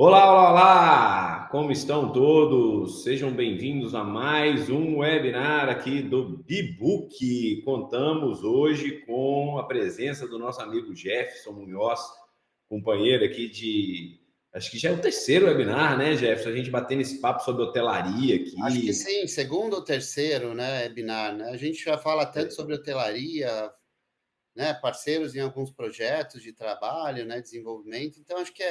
Olá, olá, olá! Como estão todos? Sejam bem-vindos a mais um webinar aqui do Bibook. Contamos hoje com a presença do nosso amigo Jefferson Munhoz, companheiro aqui de... Acho que já é o terceiro webinar, né, Jefferson? A gente batendo esse papo sobre hotelaria Acho que aqui. sim, segundo ou terceiro, né, webinar, né? A gente já fala tanto sobre hotelaria, né, parceiros em alguns projetos de trabalho, né, desenvolvimento. Então, acho que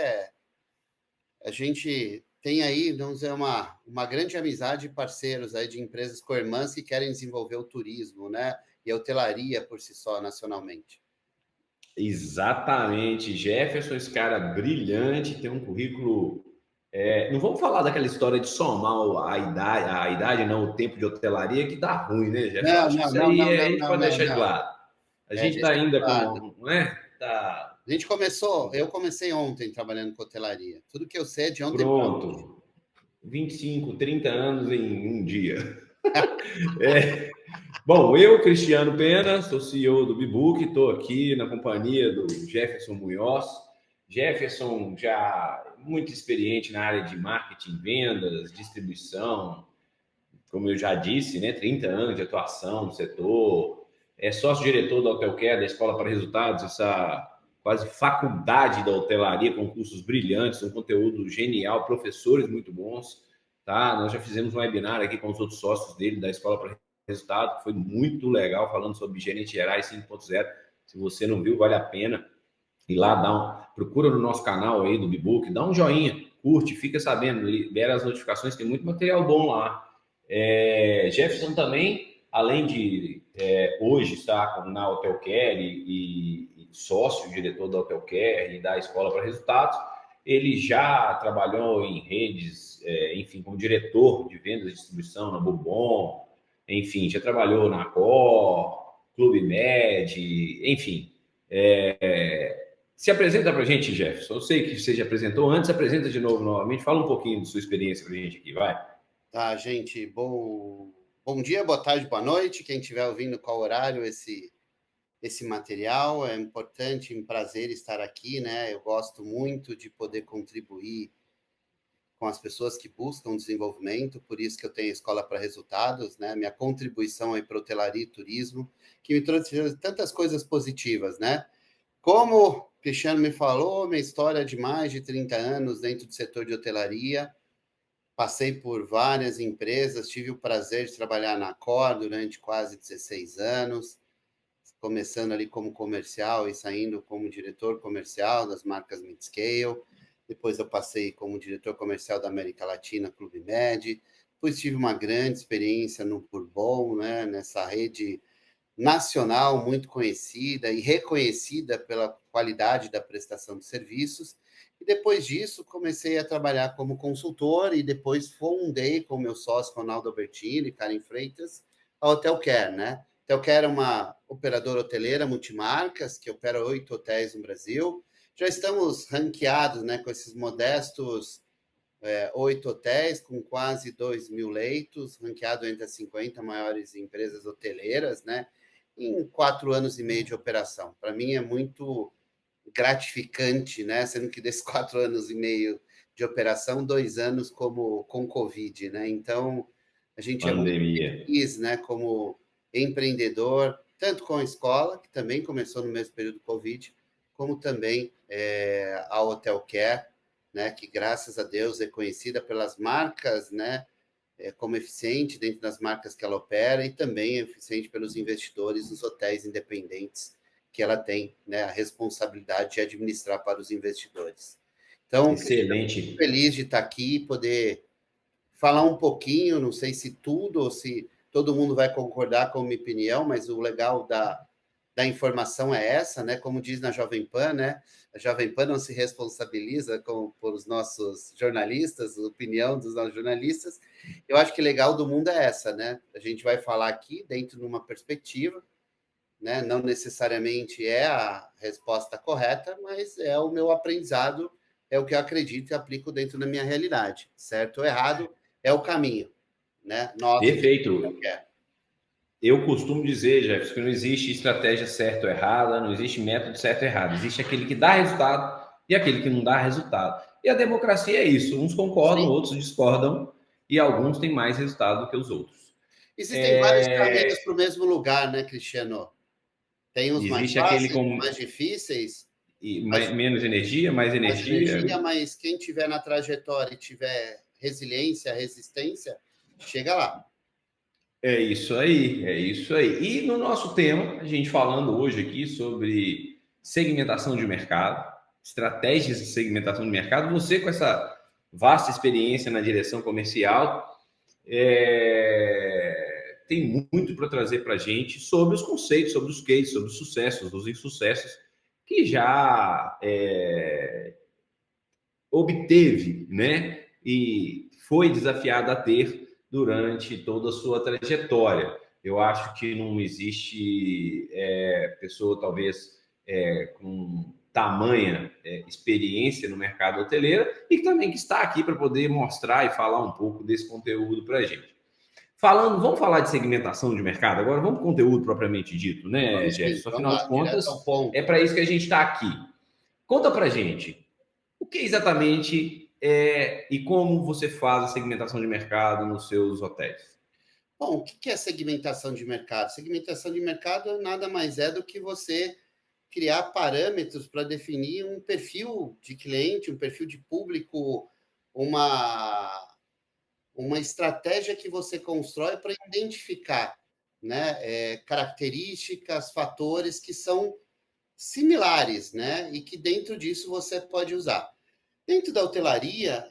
a gente tem aí, vamos dizer, uma grande amizade de parceiros aí de empresas co-irmãs que querem desenvolver o turismo, né, e a hotelaria por si só, nacionalmente. Exatamente. Jefferson, esse cara brilhante, tem um currículo. Não vamos falar daquela história de somar a idade não, o tempo de hotelaria, que dá ruim, né, Jefferson? Eu Não, acho que não, isso não, aí não, a não, gente não, pode não, deixar de não. lado. A gente está Deixa ainda claro. com, não é? Tá A gente começou, eu comecei ontem trabalhando com hotelaria. Tudo que eu sei é de ontem para hoje. pronto. 25, 30 anos em um dia. É. Bom, eu, Cristiano Pena, sou CEO do Bibook, estou aqui na companhia do Jefferson Munhoz. Jefferson já muito experiente na área de marketing, vendas, distribuição, como eu já disse, né, 30 anos de atuação no setor, é sócio-diretor da Hotelcare, da Escola para Resultados, essa quase faculdade da hotelaria, com cursos brilhantes, um conteúdo genial, professores muito bons, tá? Nós já fizemos um webinar aqui com os outros sócios dele da Escola para Resultados, que foi muito legal, falando sobre gerentes gerais 5.0. Se você não viu, vale a pena ir lá, procura no nosso canal aí do Bibook, dá um joinha, curte, fica sabendo, libera as notificações, tem muito material bom lá. Jefferson também, além de hoje estar na Hotelcare e sócio, diretor da Hotelcare e da Escola para Resultados, ele já trabalhou em redes, enfim, como diretor de vendas e distribuição na Bourbon, enfim, já trabalhou na Cor, Clube Med, enfim. Se apresenta para a gente, Jefferson. Eu sei que você já apresentou antes, apresenta de novo novamente. Fala um pouquinho de sua experiência para a gente aqui, vai. Tá, gente, bom dia, boa tarde, boa noite. Quem estiver ouvindo, qual horário esse material. É importante, um prazer estar aqui, né? Eu gosto muito de poder contribuir com as pessoas que buscam desenvolvimento, por isso que eu tenho a Escola para Resultados, né? Minha contribuição aí para hotelaria e turismo, que me trouxe tantas coisas positivas, né? Como o Cristiano me falou, minha história é de mais de 30 anos dentro do setor de hotelaria. Passei por várias empresas, tive o prazer de trabalhar na Cor durante quase 16 anos, começando ali como comercial e saindo como diretor comercial das marcas Midscale. Depois eu passei como diretor comercial da América Latina, Clube Med. Depois tive uma grande experiência no Bourbon, né, nessa rede nacional muito conhecida e reconhecida pela qualidade da prestação de serviços. E depois disso, comecei a trabalhar como consultor e depois fundei com meu sócio Ronaldo Albertini e Karen Freitas a Hotelcare, né? Hotelcare é uma operadora hoteleira multimarcas que opera 8 hotéis no Brasil. Já estamos ranqueados, né, com esses modestos 8 hotéis com quase 2.000 leitos, ranqueado entre as 50 maiores empresas hoteleiras, né? Em 4 anos e meio de operação. Para mim é muito gratificante, né? Sendo que desses 4 anos e meio de operação, 2 anos com Covid, né? Então, a gente é muito Pandemia. feliz, né? Como empreendedor, tanto com a escola, que também começou no mesmo período do Covid, como também a Hotelcare, né? Que graças a Deus é conhecida pelas marcas, né? Como eficiente dentro das marcas que ela opera e também eficiente pelos investidores nos hotéis independentes que ela tem, né, a responsabilidade de administrar para os investidores. Então, Cristiano, muito Excelente. feliz de estar aqui e poder falar um pouquinho, não sei se tudo ou se todo mundo vai concordar com a minha opinião, mas o legal da informação é essa, né? Como diz na Jovem Pan, né? A Jovem Pan não se responsabiliza por os nossos jornalistas, a opinião dos nossos jornalistas. Eu acho que legal do mundo é essa, né? A gente vai falar aqui dentro de uma perspectiva, né? Não necessariamente é a resposta correta, mas é o meu aprendizado, é o que eu acredito e aplico dentro da minha realidade, certo ou errado, é o caminho, né? Nosso que eu Perfeito. quero. Eu costumo dizer, Jefferson, que não existe estratégia certa ou errada, não existe método certo ou errado. Existe aquele que dá resultado e aquele que não dá resultado. E a democracia é isso, uns concordam, Sim. outros discordam, e alguns têm mais resultado do que os outros. Existem vários caminhos para o mesmo lugar, né, Cristiano? Tem os mais Existe aquele fáceis, com mais difíceis, mas menos energia, mais mais energia. energia, mas quem tiver na trajetória e tiver resiliência, resistência, chega lá. É isso aí, é isso aí. E no nosso tema, a gente falando hoje aqui sobre segmentação de mercado, estratégias de segmentação de mercado, você com essa vasta experiência na direção comercial, tem muito para trazer para a gente sobre os conceitos, sobre os cases, sobre os sucessos, os insucessos que já obteve, né? E foi desafiado a ter durante toda a sua trajetória. Eu acho que não existe pessoa, talvez, com tamanha experiência no mercado hoteleiro e também que está aqui para poder mostrar e falar um pouco desse conteúdo para a gente. Vamos falar de segmentação de mercado agora, vamos para o conteúdo propriamente dito, né, Vamos sim, Jefferson? vamos Afinal lá, de direto contas, ao ponto. é para isso que a gente está aqui. Conta para a gente, o que exatamente e como você faz a segmentação de mercado nos seus hotéis? Bom, o que é segmentação de mercado? Segmentação de mercado nada mais é do que você criar parâmetros para definir um perfil de cliente, um perfil de público, uma estratégia que você constrói para identificar, né, características, fatores que são similares, né, e que dentro disso você pode usar. Dentro da hotelaria,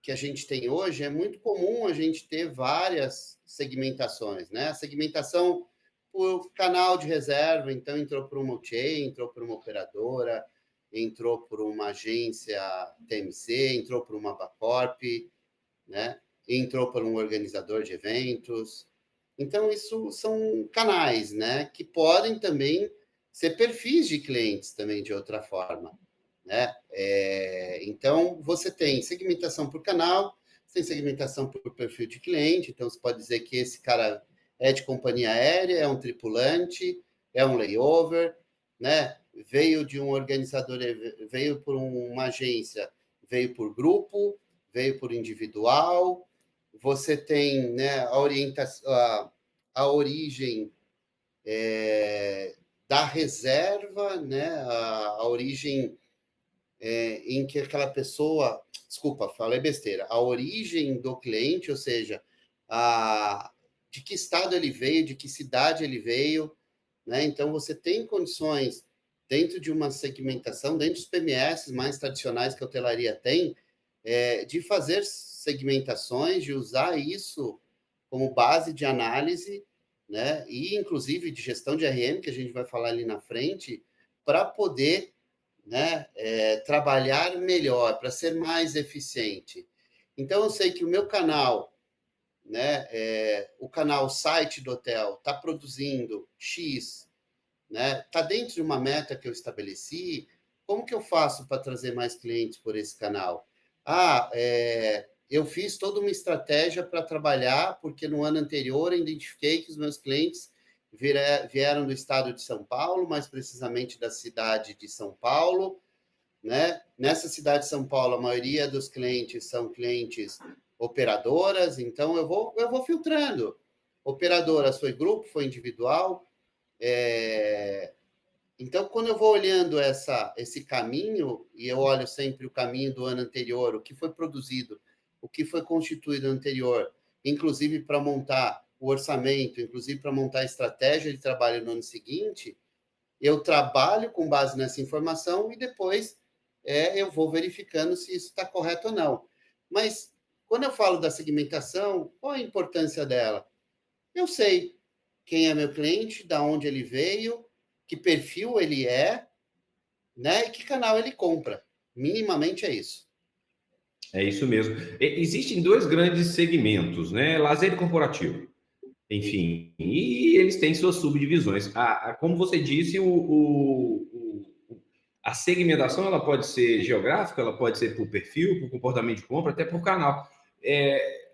que a gente tem hoje, é muito comum a gente ter várias segmentações, né? A segmentação por canal de reserva, então entrou por uma OTA, entrou por uma operadora, entrou por uma agência TMC, entrou por uma Bacorp, né? Entrou por um organizador de eventos. Então, isso são canais, né? Que podem também ser perfis de clientes também de outra forma, né? Então, você tem segmentação por canal, tem segmentação por perfil de cliente. Então, você pode dizer que esse cara é de companhia aérea, é um tripulante, é um layover, né? Veio de um organizador, veio por uma agência, veio por grupo, veio por individual. Você tem, né, a orientação, a origem da reserva, né? A origem em que aquela pessoa, desculpa, falei besteira, a origem do cliente, ou seja, de que estado ele veio, de que cidade ele veio, né? Então, você tem condições, dentro de uma segmentação, dentro dos PMS mais tradicionais que a hotelaria tem, de fazer segmentações, de usar isso como base de análise, né? E, inclusive, de gestão de RM, que a gente vai falar ali na frente, para poder, né, trabalhar melhor, para ser mais eficiente. Então, eu sei que o meu canal, né, o canal site do hotel está produzindo X, né, está dentro de uma meta que eu estabeleci. Como que eu faço para trazer mais clientes por esse canal? Eu fiz toda uma estratégia para trabalhar, porque no ano anterior eu identifiquei que os meus clientes vieram do estado de São Paulo, mais precisamente da cidade de São Paulo, né? Nessa cidade de São Paulo, a maioria dos clientes são clientes operadoras, então eu vou filtrando. Operadoras foi grupo, foi individual. Então, quando eu vou olhando esse caminho, e eu olho sempre o caminho do ano anterior, o que foi produzido, o que foi constituído no anterior, inclusive para montar o orçamento, inclusive para montar a estratégia de trabalho no ano seguinte, eu trabalho com base nessa informação e depois eu vou verificando se isso está correto ou não. Mas, quando eu falo da segmentação, qual a importância dela? Eu sei quem é meu cliente, da onde ele veio, que perfil ele é, né, e que canal ele compra. Minimamente é isso. É isso mesmo. Existem dois grandes segmentos, né? Lazer e corporativo. Enfim, e eles têm suas subdivisões. Como você disse, a segmentação ela pode ser geográfica, ela pode ser por perfil, por comportamento de compra, até por canal.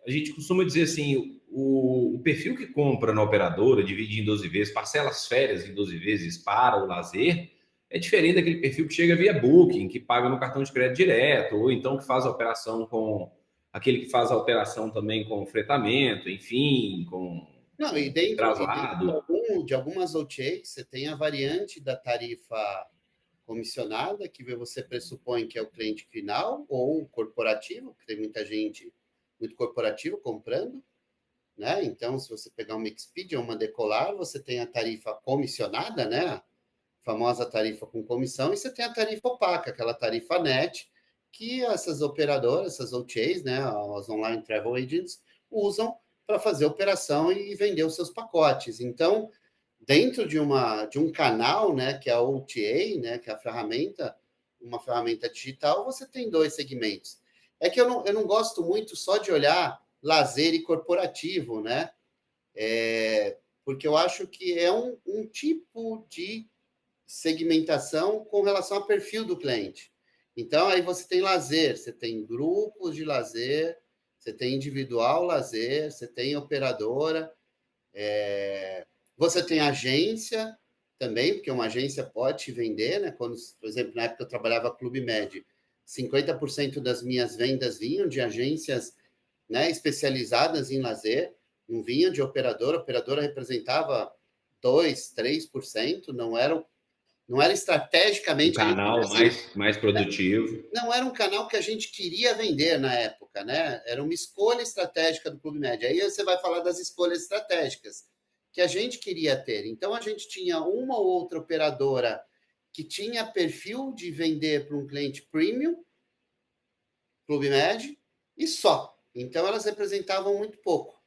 A gente costuma dizer assim, o perfil que compra na operadora, divide em 12 vezes, parcela as férias em 12 vezes para o lazer, é diferente daquele perfil que chega via Booking, que paga no cartão de crédito direto, ou então que faz a operação com aquele que faz a operação também com fretamento, enfim, com Não, e dentro traslado. de algumas OTAs, você tem a variante da tarifa comissionada, que você pressupõe que é o cliente final, ou corporativo, que tem muita gente, muito corporativo comprando, né? Então, se você pegar uma Expedia ou uma Decolar, você tem a tarifa comissionada, né? A famosa tarifa com comissão, e você tem a tarifa opaca, aquela tarifa net, que essas operadoras, essas OTAs, né? As Online Travel Agents, usam para fazer operação e vender os seus pacotes. Então, dentro de um canal, né, que é a OTA, né, que é a ferramenta, uma ferramenta digital, você tem dois segmentos. É que eu não gosto muito só de olhar lazer e corporativo, né? Porque eu acho que é um tipo de segmentação com relação ao perfil do cliente. Então, aí você tem lazer, você tem grupos de lazer, você tem individual lazer, você tem operadora, você tem agência também, porque uma agência pode te vender, né? Quando, por exemplo, na época que eu trabalhava Clube Med, 50% das minhas vendas vinham de agências, né, especializadas em lazer, não vinham de operadora, a operadora representava 2, 3%, não era Um estrategicamente, a gente, canal assim, mais produtivo. não era um canal que a gente queria vender na época, né? Era uma escolha estratégica do Clube Média. Aí você vai falar das escolhas estratégicas que a gente queria ter. Então, a gente tinha uma ou outra operadora que tinha perfil de vender para um cliente premium, Clube Med, e só. Então, elas representavam muito pouco.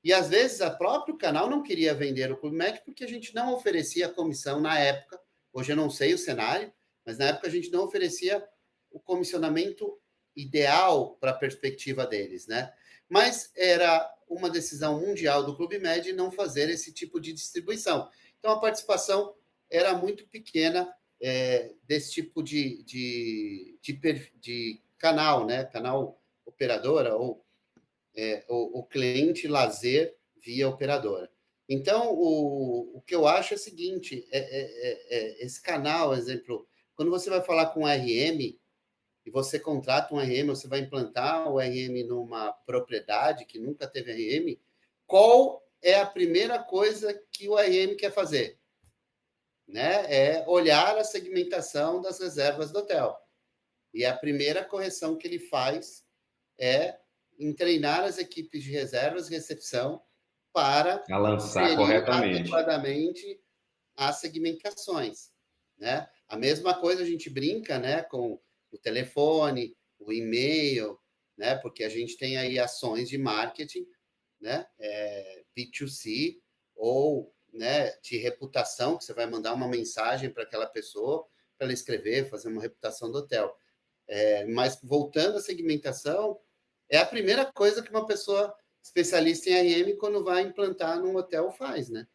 E, às vezes, a próprio canal não queria vender o Clube Med porque a gente não oferecia comissão na época. Hoje eu não sei o cenário, mas na época a gente não oferecia o comissionamento ideal para a perspectiva deles, né? Mas era uma decisão mundial do Clube Med não fazer esse tipo de distribuição. Então, a participação era muito pequena desse tipo de canal, né? Canal operadora ou o cliente lazer via operadora. Então, o que eu acho é o seguinte: esse canal, exemplo, quando você vai falar com um RM e você contrata um RM, você vai implantar o RM numa propriedade que nunca teve RM, qual é a primeira coisa que o RM quer fazer? Né? É olhar a segmentação das reservas do hotel. E a primeira correção que ele faz é em treinar as equipes de reservas e recepção para A lançar gerir corretamente. adequadamente as segmentações, né? A mesma coisa a gente brinca, né, com o telefone, o e-mail, né? Porque a gente tem aí ações de marketing, né? B2C ou, né, de reputação, que você vai mandar uma mensagem para aquela pessoa para ela escrever, fazer uma reputação do hotel. Mas voltando à segmentação, é a primeira coisa que uma pessoa especialista em RM, quando vai implantar num hotel, faz, né?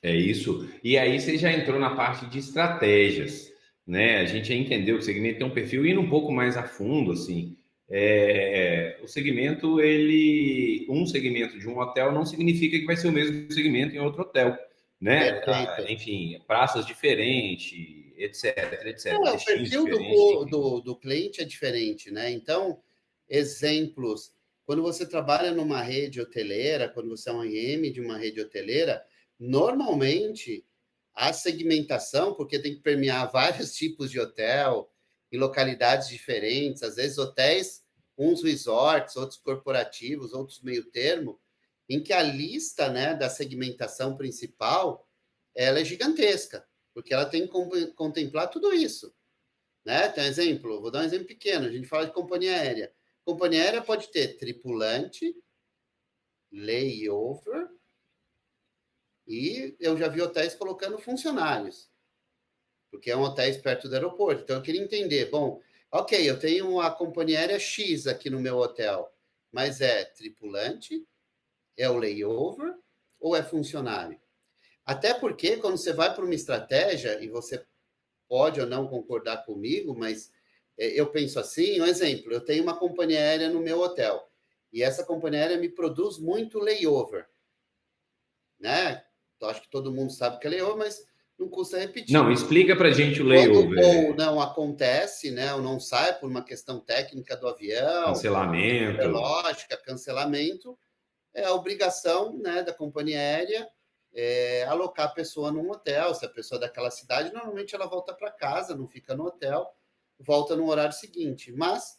É isso. E aí você já entrou na parte de estratégias, né? A gente já entendeu que o segmento tem um perfil indo um pouco mais a fundo, assim. O segmento, um segmento de um hotel não significa que vai ser o mesmo segmento em outro hotel, né? Perfeito. Enfim, praças diferentes, etc, etc, O destinos perfil diferentes, enfim. do cliente é diferente, né? Então, exemplos. Quando você trabalha numa rede hoteleira, quando você é um IM de uma rede hoteleira, normalmente a segmentação, porque tem que permear vários tipos de hotel, em localidades diferentes, às vezes hotéis, uns resorts, outros corporativos, outros meio termo, em que a lista, né, da segmentação principal, ela é gigantesca, porque ela tem que contemplar tudo isso, né? Então, exemplo, vou dar um exemplo pequeno, a gente fala de companhia aérea. Companhia aérea pode ter tripulante, layover, e eu já vi hotéis colocando funcionários, porque é um hotéis perto do aeroporto. Então, eu queria entender, bom, ok, eu tenho a companhia aérea X aqui no meu hotel, mas é tripulante, é o layover ou é funcionário? Até porque, quando você vai para uma estratégia, e você pode ou não concordar comigo, mas eu penso assim, um exemplo, eu tenho uma companhia aérea no meu hotel, e essa companhia aérea me produz muito layover, né? Eu acho que todo mundo sabe o que é layover, mas não custa repetir. Não, explica para a gente o Quando o layover. voo não acontece, né, ou não sai por uma questão técnica do avião, Cancelamento. lógica, cancelamento, é a obrigação, né, da companhia aérea alocar a pessoa num hotel. Se a pessoa é daquela cidade, normalmente ela volta para casa, não fica no hotel, volta no horário seguinte. Mas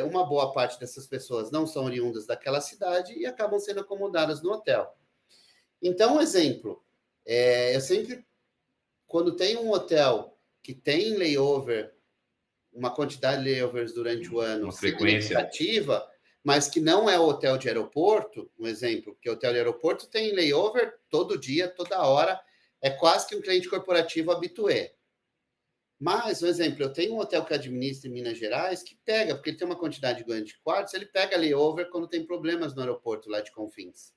uma boa parte dessas pessoas não são oriundas daquela cidade e acabam sendo acomodadas no hotel. Então, um exemplo, eu sempre, quando tem um hotel que tem layover, uma quantidade de layovers durante o ano significativa, mas que não é hotel de aeroporto, um exemplo, porque hotel de aeroporto tem layover todo dia, toda hora, é quase que um cliente corporativo habitué. Mas, um exemplo, eu tenho um hotel que administra em Minas Gerais que pega, porque ele tem uma quantidade grande de quartos, ele pega layover quando tem problemas no aeroporto lá de Confins.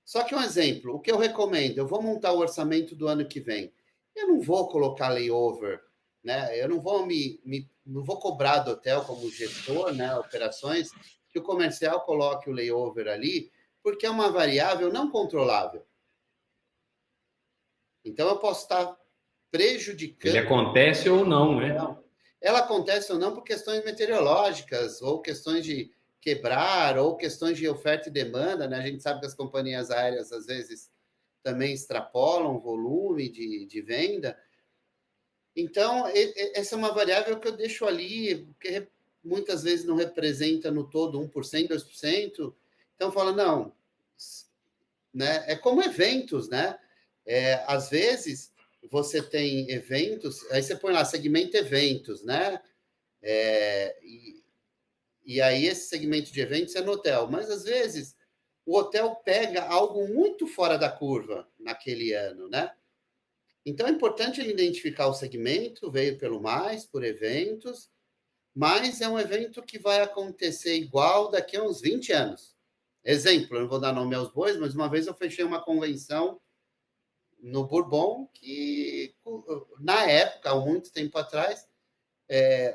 Só que um exemplo, o que eu recomendo, eu vou montar o orçamento do ano que vem. Eu não vou colocar layover, né? Eu não vou não vou cobrar do hotel como gestor, né, operações, que o comercial coloque o layover ali, porque é uma variável não controlável. Então eu posso estar prejudicando. Ele acontece ou não, né? Ela acontece ou não por questões meteorológicas, ou questões de quebrar, ou questões de oferta e demanda, né? A gente sabe que as companhias aéreas, às vezes, também extrapolam o volume de venda. Então, essa é uma variável que eu deixo ali, porque muitas vezes não representa no todo 1%, 2%. Então, fala, não, né? É como eventos, né? Às vezes, você tem eventos, aí você põe lá, segmento eventos, né? E aí esse segmento de eventos é no hotel. Mas, às vezes, o hotel pega algo muito fora da curva naquele ano, né? Então, é importante ele identificar o segmento, veio pelo mais, por eventos, mas é um evento que vai acontecer igual daqui a uns 20 anos. Exemplo, eu não vou dar nome aos bois, mas uma vez eu fechei uma convenção no Bourbon que, na época, há muito tempo atrás,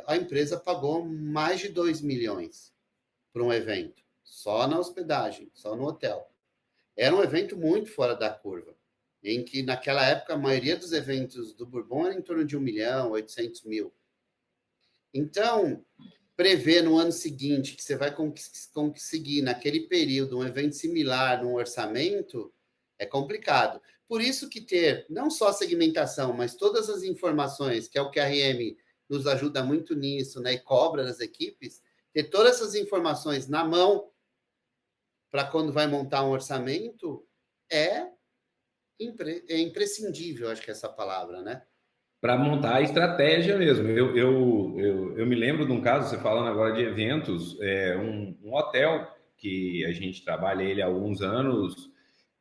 a empresa pagou mais de 2 milhões para um evento, só na hospedagem, só no hotel. Era um evento muito fora da curva, em que, naquela época, a maioria dos eventos do Bourbon era em torno de 1 milhão, 800 mil. Então, prever no ano seguinte que você vai conseguir, naquele período, um evento similar num orçamento, é complicado. Por isso que ter não só a segmentação, mas todas as informações, que é o que a RM nos ajuda muito nisso, né, e cobra das equipes, ter todas essas informações na mão para quando vai montar um orçamento é imprescindível, acho que é essa palavra, né? Para montar a estratégia mesmo. Eu me lembro de um caso, você falando agora de eventos, um hotel que a gente trabalha ele há alguns anos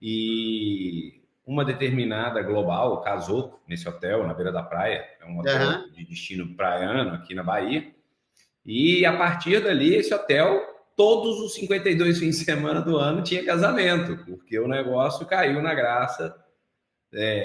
e uma determinada global casou nesse hotel na beira da praia, é um hotel de destino praiano aqui na Bahia, e a partir dali esse hotel, todos os 52 fins de semana do ano tinha casamento, porque o negócio caiu na graça,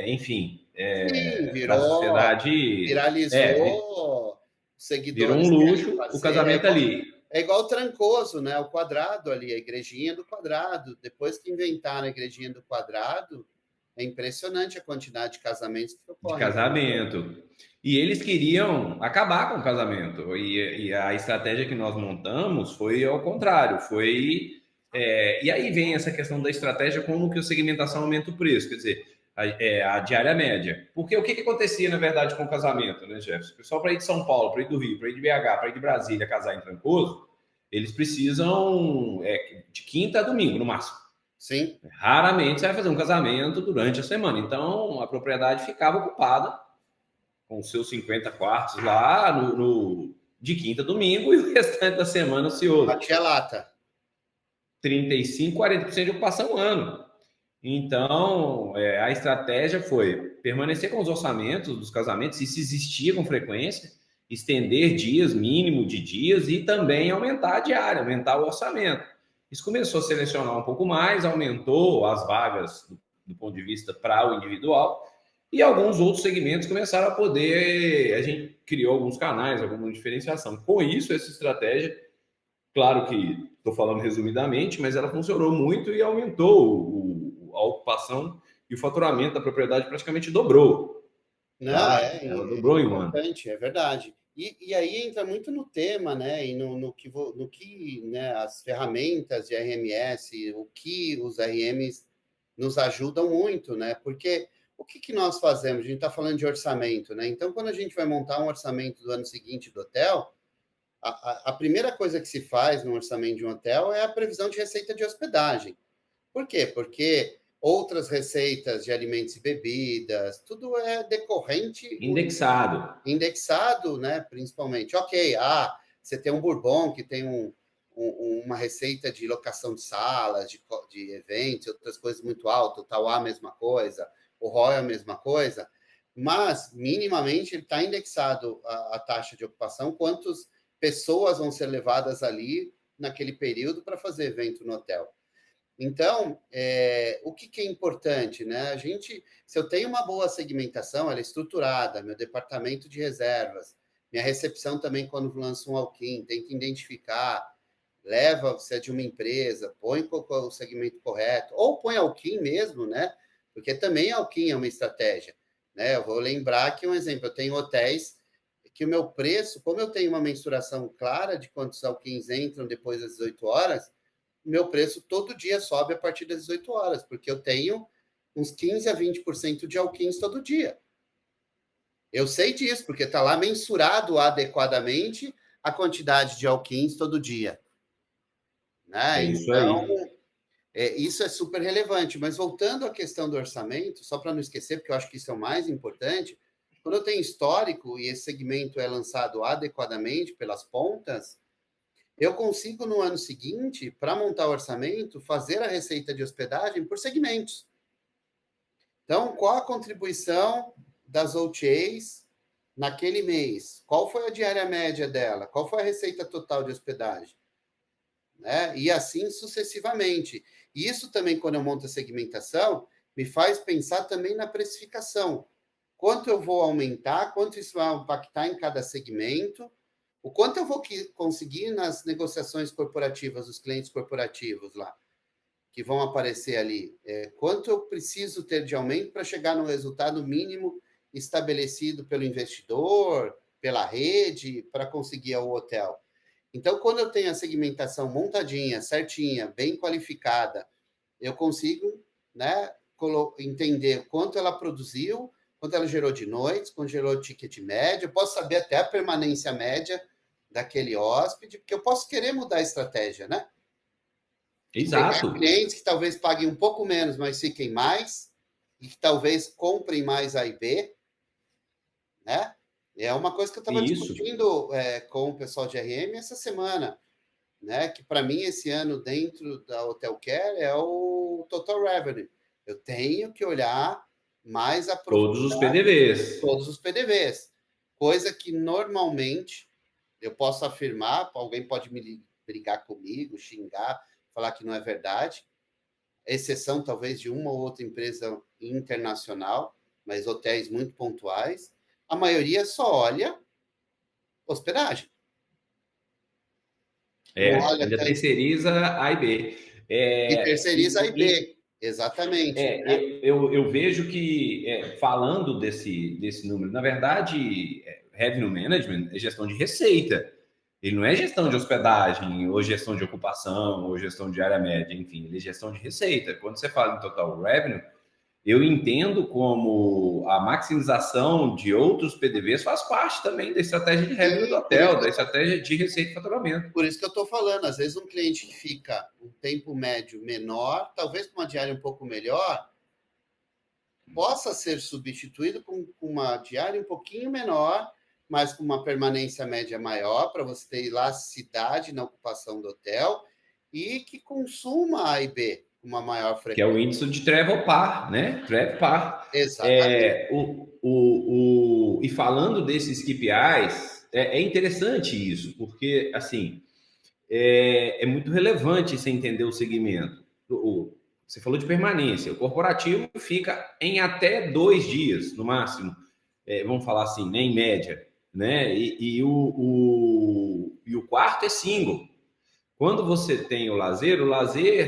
enfim... Sim, da sociedade. Viralizou, seguidores. Virou um luxo o casamento ali. É igual o Trancoso, né? O quadrado ali, a igrejinha do quadrado. Depois que inventaram a igrejinha do quadrado, é impressionante a quantidade de casamentos que ocorrem. De casamento. E eles queriam acabar com o casamento. E a estratégia que nós montamos foi ao contrário. E aí vem essa questão da estratégia, como que a segmentação aumenta o preço. Quer dizer, a diária média. Porque o que acontecia, na verdade, com o casamento, né, Jefferson? O pessoal, para ir de São Paulo, para ir do Rio, para ir de BH, para ir de Brasília, casar em Trancoso, eles precisam de quinta a domingo, no máximo. Sim. Raramente você vai fazer um casamento durante a semana. Então, a propriedade ficava ocupada com os seus 50 quartos lá de quinta a domingo e o restante da semana ocioso. Batia lata. 35%, 40% de ocupação ano. Então, a estratégia foi permanecer com os orçamentos dos casamentos, e se existia com frequência, estender dias, mínimo de dias, e também aumentar a diária, aumentar o orçamento. Isso começou a selecionar um pouco mais, aumentou as vagas do ponto de vista para o individual, e alguns outros segmentos começaram a poder... A gente criou alguns canais, alguma diferenciação. Com isso, essa estratégia, claro que estou falando resumidamente, mas ela funcionou muito e aumentou a ocupação, e o faturamento da propriedade praticamente dobrou. Não, Já, ela é dobrou em um ano. importante, é verdade. E aí entra muito no tema, né? E no que né, as ferramentas de RMS, o que os RMs nos ajudam muito, né? Porque o que nós fazemos? A gente está falando de orçamento, né? Então, quando a gente vai montar um orçamento do ano seguinte do hotel, a primeira coisa que se faz no orçamento de um hotel é a previsão de receita de hospedagem. Por quê? Porque outras receitas de alimentos e bebidas, tudo é decorrente Indexado. indexado, né? Principalmente. Ok, você tem um Bourbon que tem uma receita de locação de salas, de eventos, outras coisas muito altas, o Tauá a mesma coisa, o Royal a mesma coisa, mas minimamente ele está indexado a taxa de ocupação, quantas pessoas vão ser levadas ali naquele período para fazer evento no hotel. Então, o que é importante, né? Se eu tenho uma boa segmentação, ela é estruturada, meu departamento de reservas, minha recepção também, quando lança um alquim, tem que identificar, leva, se é de uma empresa, põe o segmento correto, ou põe alquim mesmo, né? Porque também alquim é uma estratégia, né? Eu vou lembrar que, um exemplo, eu tenho hotéis que o meu preço, como eu tenho uma mensuração clara de quantos alquins entram depois das 18 horas, meu preço todo dia sobe a partir das 18 horas, porque eu tenho uns 15 a 20% de alquins todo dia. Eu sei disso, porque está lá mensurado adequadamente a quantidade de alquins todo dia. É Né? isso aí. Então, isso é super relevante. Mas voltando à questão do orçamento, só para não esquecer, porque eu acho que isso é o mais importante, quando eu tenho histórico e esse segmento é lançado adequadamente pelas pontas, eu consigo, no ano seguinte, para montar o orçamento, fazer a receita de hospedagem por segmentos. Então, qual a contribuição das OTAs naquele mês? Qual foi a diária média dela? Qual foi a receita total de hospedagem? Né? E assim sucessivamente. E isso também, quando eu monto a segmentação, me faz pensar também na precificação. Quanto eu vou aumentar, quanto isso vai impactar em cada segmento, o quanto eu vou conseguir nas negociações corporativas, os clientes corporativos lá, que vão aparecer ali. Quanto eu preciso ter de aumento para chegar no resultado mínimo estabelecido pelo investidor, pela rede, para conseguir o hotel. Então, quando eu tenho a segmentação montadinha, certinha, bem qualificada, eu consigo, né, entender quanto ela produziu, quanto ela gerou de noites, quanto gerou ticket médio, eu posso saber até a permanência média daquele hóspede, porque eu posso querer mudar a estratégia, né? E pegar Exato. clientes que talvez paguem um pouco menos, mas fiquem mais, e que talvez comprem mais A e B, né? É uma coisa que eu estava Isso. discutindo com o pessoal de RM essa semana, né? Que para mim esse ano dentro da Hotel Care é o Total Revenue. Eu tenho que olhar mais Todos os aprofundado PDVs. todos os PDVs, coisa que normalmente eu posso afirmar, alguém pode me brigar comigo, xingar, falar que não é verdade, exceção talvez de uma ou outra empresa internacional, mas hotéis muito pontuais, a maioria só olha hospedagem. Não olha Ainda tanto terceiriza A e B. e É, terceiriza A e e, B. Exatamente. eu vejo que, falando desse número, na verdade, revenue management é gestão de receita. Ele não é gestão de hospedagem, ou gestão de ocupação, ou gestão de área média, enfim, ele é gestão de receita. Quando você fala em total revenue, eu entendo como a maximização de outros PDVs faz parte também da estratégia de revenue do Sim, por hotel, isso da estratégia de receita e faturamento. Por isso que eu estou falando, às vezes um cliente que fica um tempo médio menor, talvez com uma diária um pouco melhor, possa ser substituído com uma diária um pouquinho menor, mas com uma permanência média maior, para você ter elasticidade na ocupação do hotel, e que consuma A e B com uma maior Que é o frequência. índice de travel par, né? Travel par. Exatamente. E falando desses KPIs, é interessante isso, porque, assim, é muito relevante você entender o segmento. Você falou de permanência. O corporativo fica em até 2 dias, no máximo. Vamos falar assim, né, em média. Né? E o quarto é single. Quando você tem o lazer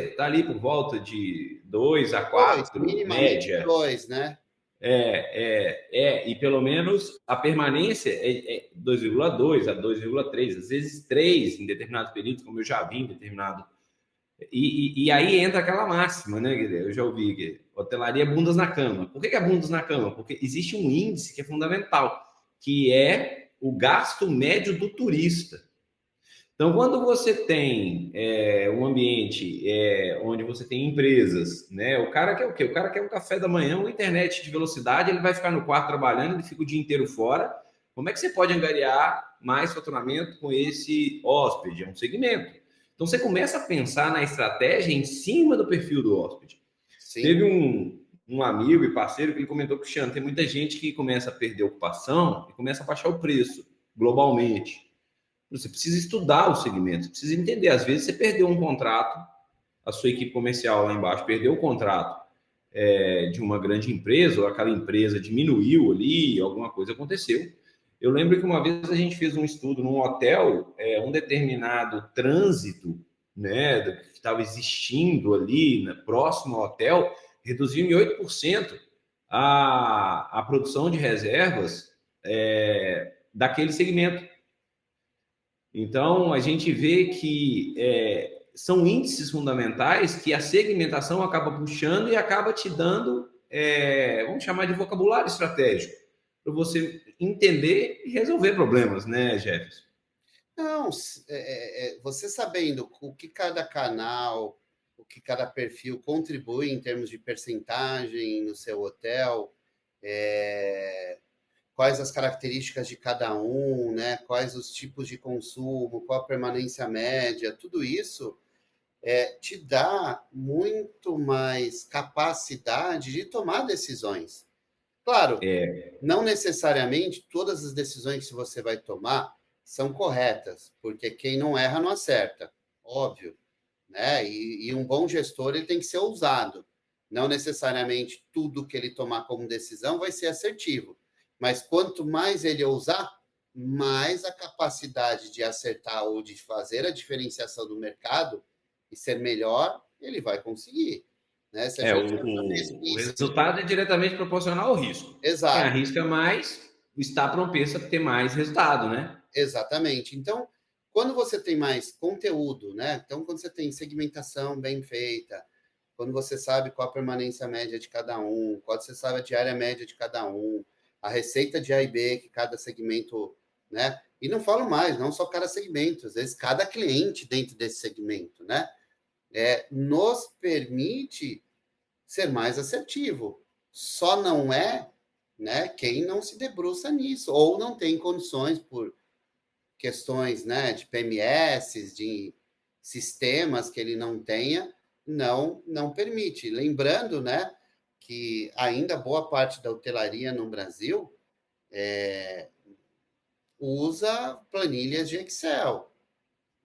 está ali por volta de 2 a Dois, 4, minimamente média. dois, né? E pelo menos a permanência é 2,2 a 2,3, às vezes 3 em determinados períodos, como eu já vi em determinado. E aí entra aquela máxima, né, Guilherme? Eu já ouvi que hotelaria é bundas na cama. Por que é bundas na cama? Porque existe um índice que é fundamental, que é o gasto médio do turista. Então, quando você tem um ambiente onde você tem empresas, né? O cara quer o quê? O cara quer um café da manhã, uma internet de velocidade, ele vai ficar no quarto trabalhando, ele fica o dia inteiro fora. Como é que você pode angariar mais faturamento com esse hóspede? É um segmento. Então, você começa a pensar na estratégia em cima do perfil do hóspede. Sim. Teve um amigo e parceiro que ele comentou, Cristiano, tem muita gente que começa a perder ocupação e começa a baixar o preço globalmente. Você precisa estudar o segmento, você precisa entender. Às vezes você perdeu um contrato, a sua equipe comercial lá embaixo perdeu o contrato de uma grande empresa, ou aquela empresa diminuiu ali, alguma coisa aconteceu. Eu lembro que uma vez a gente fez um estudo num hotel, um determinado trânsito, né, que estava existindo ali, né, próximo ao hotel, reduziu em 8% a produção de reservas daquele segmento. Então, a gente vê que são índices fundamentais que a segmentação acaba puxando e acaba te dando, vamos chamar de vocabulário estratégico, para você entender e resolver problemas, né, Jefferson? Não, você sabendo o que cada canal, o que cada perfil contribui em termos de percentagem no seu hotel, é, quais as características de cada um, né? Quais os tipos de consumo, qual a permanência média, tudo isso te dá muito mais capacidade de tomar decisões. Claro, não necessariamente todas as decisões que você vai tomar são corretas, porque quem não erra não acerta, óbvio, né? E um bom gestor ele tem que ser ousado. Não necessariamente tudo que ele tomar como decisão vai ser assertivo, mas quanto mais ele ousar, mais a capacidade de acertar ou de fazer a diferenciação do mercado e ser melhor, ele vai conseguir. Né? Se a gente faz uma O pesquisa, resultado é diretamente proporcional ao risco. Quem exato. arrisca mais está propenso a ter mais resultado, né? Exatamente. Então, quando você tem mais conteúdo, né? Então, quando você tem segmentação bem feita, quando você sabe qual a permanência média de cada um, quando você sabe a diária média de cada um, a receita de A e B que cada segmento, né? E não falo mais, não só cada segmento, às vezes cada cliente dentro desse segmento, né? Nos permite ser mais assertivo. Só não é, né, quem não se debruça nisso ou não tem condições por questões, né, de PMS, de sistemas que ele não tenha, não permite. Lembrando, né, que ainda boa parte da hotelaria no Brasil usa planilhas de Excel,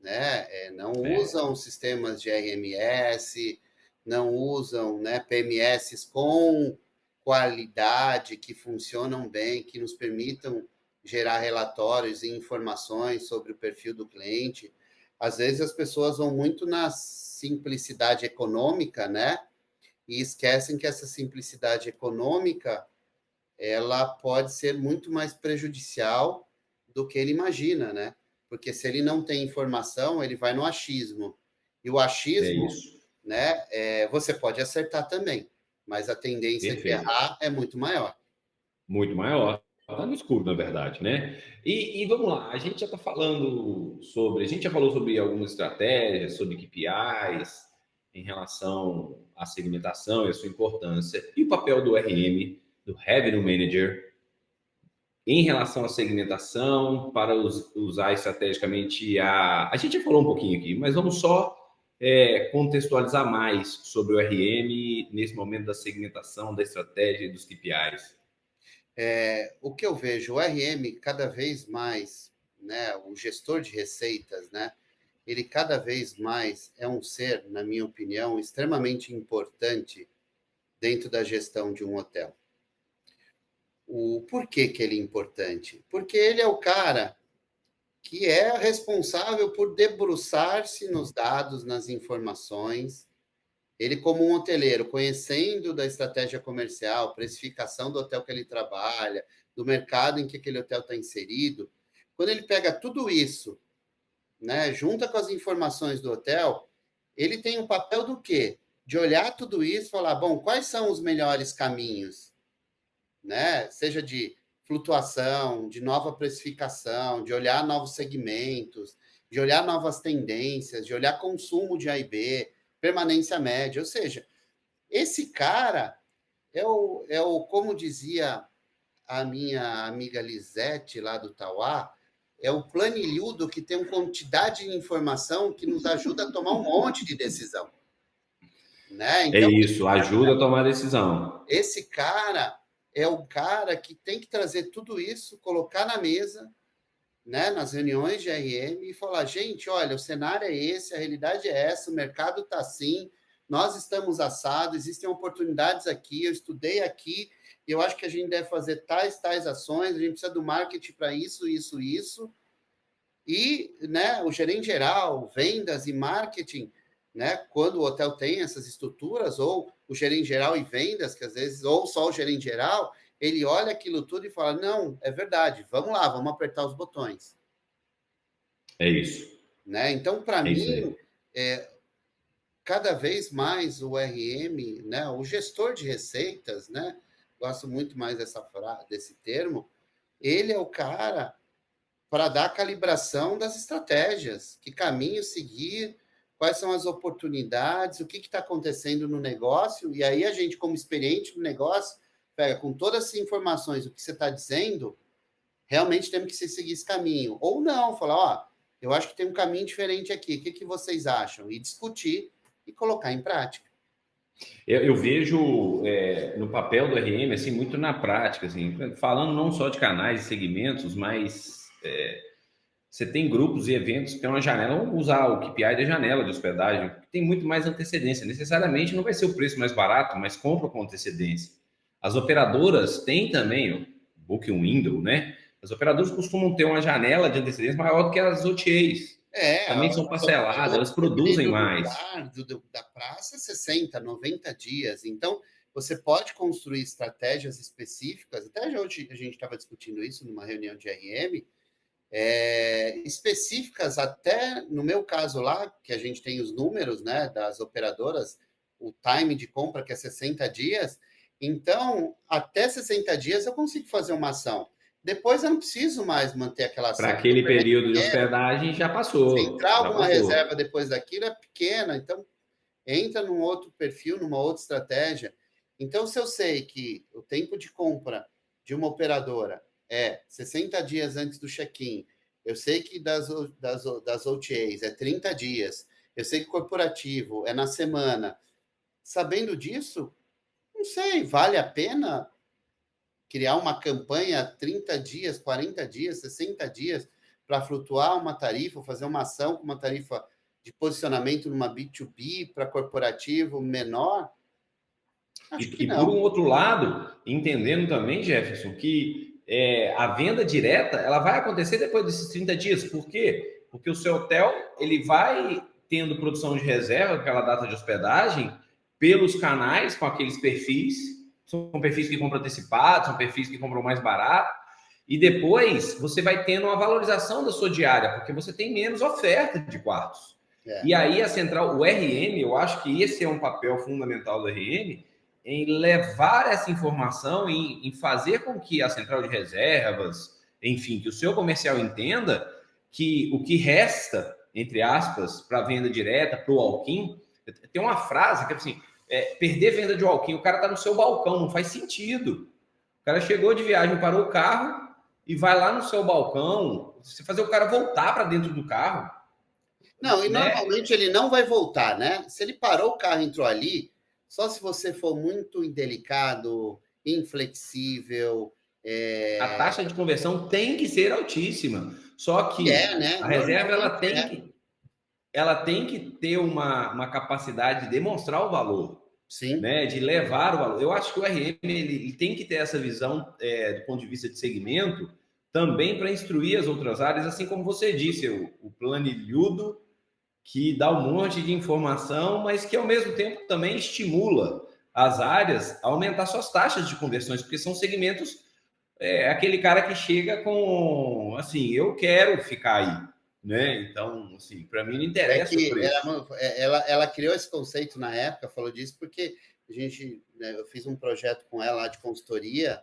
né? Não usam sistemas de RMS, não usam, né, PMS com qualidade, que funcionam bem, que nos permitam gerar relatórios e informações sobre o perfil do cliente. Às vezes as pessoas vão muito na simplicidade econômica, né? E esquecem que essa simplicidade econômica ela pode ser muito mais prejudicial do que ele imagina, né? Porque se ele não tem informação, ele vai no achismo. E o É achismo, isso. né, você pode acertar também, mas a tendência de Perfeito. errar é muito maior. Muito maior. Está no escuro, na verdade, né? E vamos lá, a gente já está falando sobre, a gente já falou sobre algumas estratégias, sobre KPIs em relação à segmentação e a sua importância, e o papel do RM, do Revenue Manager, em relação à segmentação, para usar estrategicamente a. A gente já falou um pouquinho aqui, mas vamos só contextualizar mais sobre o RM nesse momento da segmentação, da estratégia e dos KPIs. O que eu vejo, o RM cada vez mais, né, o gestor de receitas, né, ele cada vez mais é um ser, na minha opinião, extremamente importante dentro da gestão de um hotel. O porquê que ele é importante? Porque ele é o cara que é responsável por debruçar-se nos dados, nas informações. Ele, como um hoteleiro, conhecendo da estratégia comercial, precificação do hotel que ele trabalha, do mercado em que aquele hotel está inserido, quando ele pega tudo isso, né, junta com as informações do hotel, ele tem um papel do quê? De olhar tudo isso e falar, bom, quais são os melhores caminhos, né? Seja de flutuação, de nova precificação, de olhar novos segmentos, de olhar novas tendências, de olhar consumo de A e B, permanência média. Ou seja, esse cara como dizia a minha amiga Lisete, lá do Tauá, é o planilhudo que tem uma quantidade de informação que nos ajuda a tomar um monte de decisão. Né? É Então, isso, ajuda a tomar decisão. esse cara é o cara que tem que trazer tudo isso, colocar na mesa, né, nas reuniões de RM e falar, gente, olha, o cenário é esse, a realidade é essa, o mercado está assim, nós estamos assados, existem oportunidades aqui, eu estudei aqui, e eu acho que a gente deve fazer tais ações, a gente precisa do marketing para isso, e, né, o gerente geral, vendas e marketing, né, quando o hotel tem essas estruturas, ou o gerente geral e vendas, que às vezes, ou só o gerente geral, ele olha aquilo tudo e fala, não, é verdade, vamos lá, vamos apertar os botões. É isso. Né? Então, para mim, cada vez mais o RM, né, o gestor de receitas, né, gosto muito mais desse termo, ele é o cara para dar a calibração das estratégias, que caminho seguir, quais são as oportunidades, o que está acontecendo no negócio, e aí a gente, como experiente no negócio, pega com todas essas informações, o que você está dizendo, realmente temos que seguir esse caminho. Ou não, falar, ó, eu acho que tem um caminho diferente aqui, o que vocês acham? E discutir e colocar em prática. Eu vejo no papel do RM, assim, muito na prática, assim, falando não só de canais e segmentos, mas você tem grupos e eventos que tem uma janela, vamos usar o KPI da janela de hospedagem, que tem muito mais antecedência. Necessariamente não vai ser o preço mais barato, mas compra com antecedência. As operadoras têm também o Booking Window, né? As operadoras costumam ter uma janela de antecedência maior do que as OTAs. Também são parceladas, elas produzem mais. Da praça, 60, 90 dias. Então, você pode construir estratégias específicas, até hoje a gente estava discutindo isso numa reunião de RM, específicas até, no meu caso lá, que a gente tem os números, né, das operadoras, o time de compra que é 60 dias, então, até 60 dias eu consigo fazer uma ação. Depois eu não preciso mais manter aquela ação. Para aquele período de hospedagem já passou. Se entrar alguma reserva depois daquilo, é pequena, então entra num outro perfil, numa outra estratégia. Então, se eu sei que o tempo de compra de uma operadora é 60 dias antes do check-in, eu sei que das OTAs é 30 dias, eu sei que corporativo é na semana. Sabendo disso, não sei, vale a pena criar uma campanha 30 dias, 40 dias, 60 dias para flutuar uma tarifa, fazer uma ação com uma tarifa de posicionamento numa B2B para corporativo menor? Acho que não. Por um outro lado, entendendo também, Jefferson, que a venda direta ela vai acontecer depois desses 30 dias. Por quê? Porque o seu hotel ele vai tendo produção de reserva, aquela data de hospedagem, pelos canais com aqueles perfis. São perfis que compram antecipado, são perfis que compram mais barato. E depois você vai tendo uma valorização da sua diária, porque você tem menos oferta de quartos. E aí a central, o RM, eu acho que esse é um papel fundamental do RM, em levar essa informação, em fazer com que a central de reservas, enfim, que o seu comercial entenda que o que resta, entre aspas, para a venda direta, para o walk-in, tem uma frase que é assim, perder venda de walk-in, o cara está no seu balcão, não faz sentido. O cara chegou de viagem, parou o carro e vai lá no seu balcão, você fazer o cara voltar para dentro do carro. Não, e normalmente ele não vai voltar, né? Se ele parou o carro e entrou ali, só se você for muito indelicado, inflexível. A taxa de conversão tem que ser altíssima. Só que né? a reserva ela tem que ter uma capacidade de demonstrar o valor. Sim. Né? De levar o valor. Eu acho que o RM ele tem que ter essa visão do ponto de vista de segmento também para instruir as outras áreas, assim como você disse, o planilhudo que dá um monte de informação, mas que ao mesmo tempo também estimula as áreas a aumentar suas taxas de conversões, porque são segmentos, aquele cara que chega com, assim, eu quero ficar aí, né? Então, assim, para mim não É interessa o que preço. ela criou esse conceito na época, falou disso, porque a gente, né, eu fiz um projeto com ela lá de consultoria,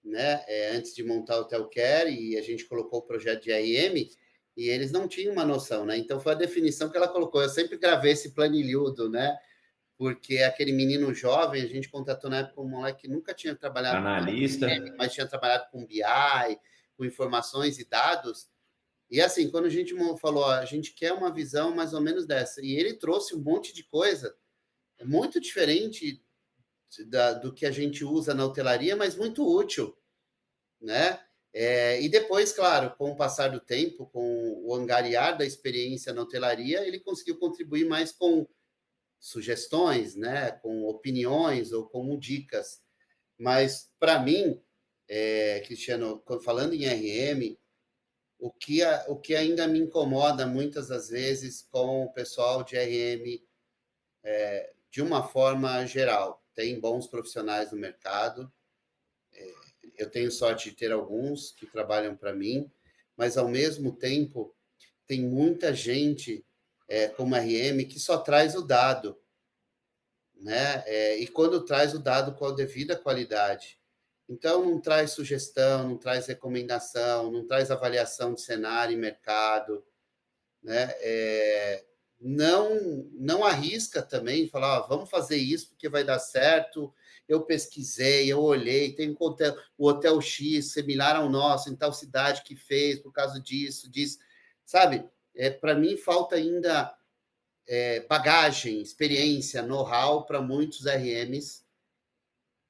né, antes de montar o Telcare, e a gente colocou o projeto de RM, e eles não tinham uma noção, né? Então foi a definição que ela colocou. Eu sempre gravei esse planilhudo, né? Porque aquele menino jovem, a gente contratou na época um moleque que nunca tinha trabalhado com Analista. RM, mas tinha trabalhado com BI, com informações e dados. E assim, quando a gente falou, ó, a gente quer uma visão mais ou menos dessa, e ele trouxe um monte de coisa muito diferente do que a gente usa na hotelaria, mas muito útil, né? E depois, claro, com o passar do tempo, com o angariar da experiência na hotelaria, ele conseguiu contribuir mais com sugestões, né? Com opiniões ou como dicas. Mas, para mim, Cristiano, falando em RM, o que ainda me incomoda muitas das vezes com o pessoal de RM, de uma forma geral, tem bons profissionais no mercado, eu tenho sorte de ter alguns que trabalham para mim, mas ao mesmo tempo tem muita gente como RM que só traz o dado, né? E quando traz o dado com a devida qualidade. Então, não traz sugestão, não traz recomendação, não traz avaliação de cenário e mercado, né? Não arrisca também falar, ó, vamos fazer isso porque vai dar certo. Eu pesquisei, eu olhei, tem o Hotel X similar ao nosso em tal cidade que fez por causa disso, sabe? Para mim falta ainda bagagem, experiência, know-how para muitos RMs,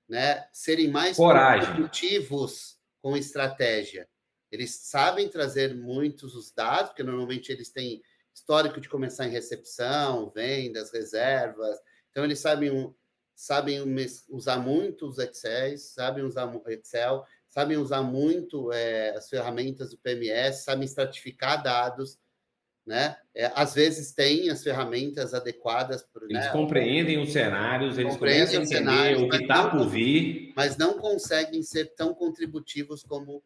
né, serem mais Coragem. contributivos com estratégia. Eles sabem trazer muitos os dados, porque normalmente eles têm histórico de começar em recepção, vendas, reservas. Então, eles sabem usar muito os Excel, sabem usar muito as ferramentas do PMS, sabem estratificar dados, né? Às vezes tem as ferramentas adequadas para, Eles né, compreendem os cenários, eles começam compreendem a os entender cenários, o que está por vir. mas não conseguem ser tão contributivos como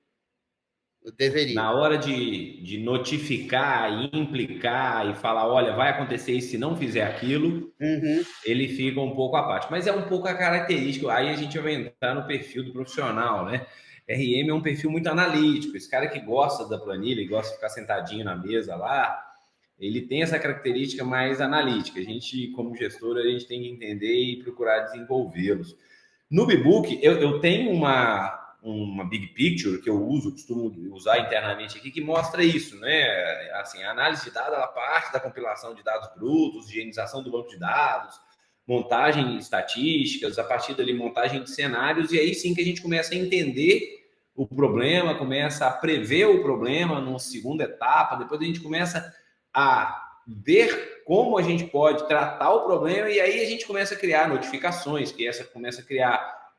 deveriam. Na hora de notificar e implicar e falar, olha, vai acontecer isso se não fizer aquilo, Uhum. ele fica um pouco à parte. Mas é um pouco a característica, aí a gente vai entrar no perfil do profissional, né? RM é um perfil muito analítico, esse cara que gosta da planilha e gosta de ficar sentadinho na mesa lá, ele tem essa característica mais analítica. A gente, como gestor, a gente tem que entender e procurar desenvolvê-los. No Bbook, eu tenho uma big picture que eu uso, costumo usar internamente aqui, que mostra isso, né? Assim, a análise de dados, ela parte da compilação de dados brutos, higienização do banco de dados, montagem de estatísticas, a partir dali, montagem de cenários, e aí sim que a gente começa a entender o problema, começa a prever o problema numa segunda etapa, depois a gente começa a ver como a gente pode tratar o problema e aí a gente começa a criar notificações, que essa começa a criar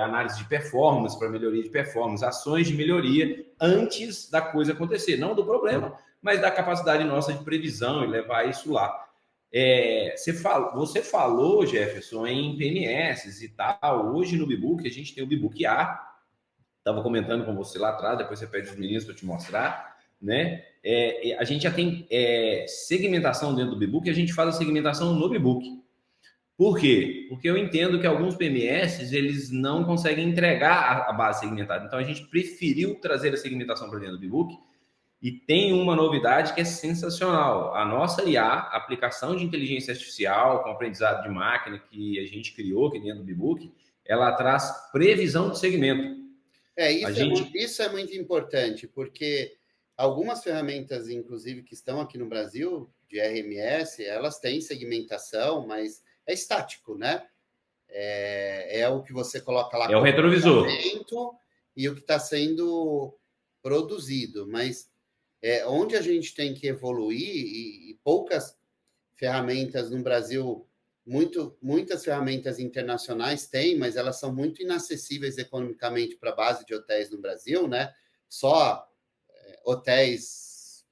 análise de performance para melhoria de performance, ações de melhoria antes da coisa acontecer, não do problema, mas da capacidade nossa de previsão e levar isso lá. Você falou, Jefferson, em PMS e tal. Hoje no Bbook a gente tem o Bbook A. Estava comentando com você lá atrás, depois você pede os meninos para te mostrar, né? A gente já tem segmentação dentro do Bbook e a gente faz a segmentação no Bbook. Por quê? Porque eu entendo que alguns PMS eles não conseguem entregar a base segmentada. Então a gente preferiu trazer a segmentação para dentro do Bbook e tem uma novidade que é sensacional. A nossa IA, a aplicação de inteligência artificial com aprendizado de máquina que a gente criou aqui dentro do Bbook, ela traz previsão de segmento. Isso é muito importante, porque algumas ferramentas, inclusive, que estão aqui no Brasil, de RMS, elas têm segmentação, mas é estático, né? É o que você coloca lá É o retrovisor. E o que está sendo produzido. Mas onde a gente tem que evoluir, e poucas ferramentas no Brasil, muitas ferramentas internacionais têm, mas elas são muito inacessíveis economicamente para a base de hotéis no Brasil, né? Só hotéis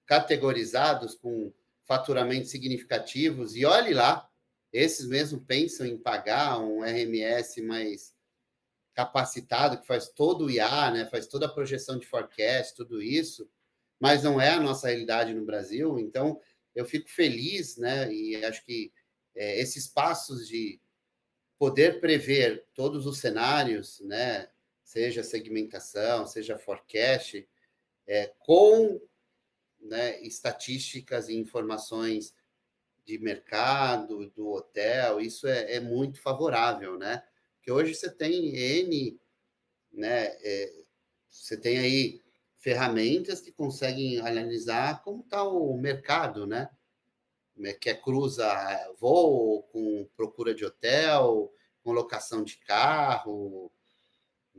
categorizados com faturamentos significativos, e olhe lá, esses mesmo pensam em pagar um RMS mais capacitado, que faz todo o IA, né? Faz toda a projeção de forecast, tudo isso, mas não é a nossa realidade no Brasil. Então, eu fico feliz, né? E acho que esses passos de poder prever todos os cenários, né? Seja segmentação, seja forecast, com, né, estatísticas e informações de mercado, do hotel, isso é muito favorável, né? Porque hoje você tem N, né? Você tem aí ferramentas que conseguem analisar como está o mercado, né? Que cruza voo com procura de hotel, com locação de carro,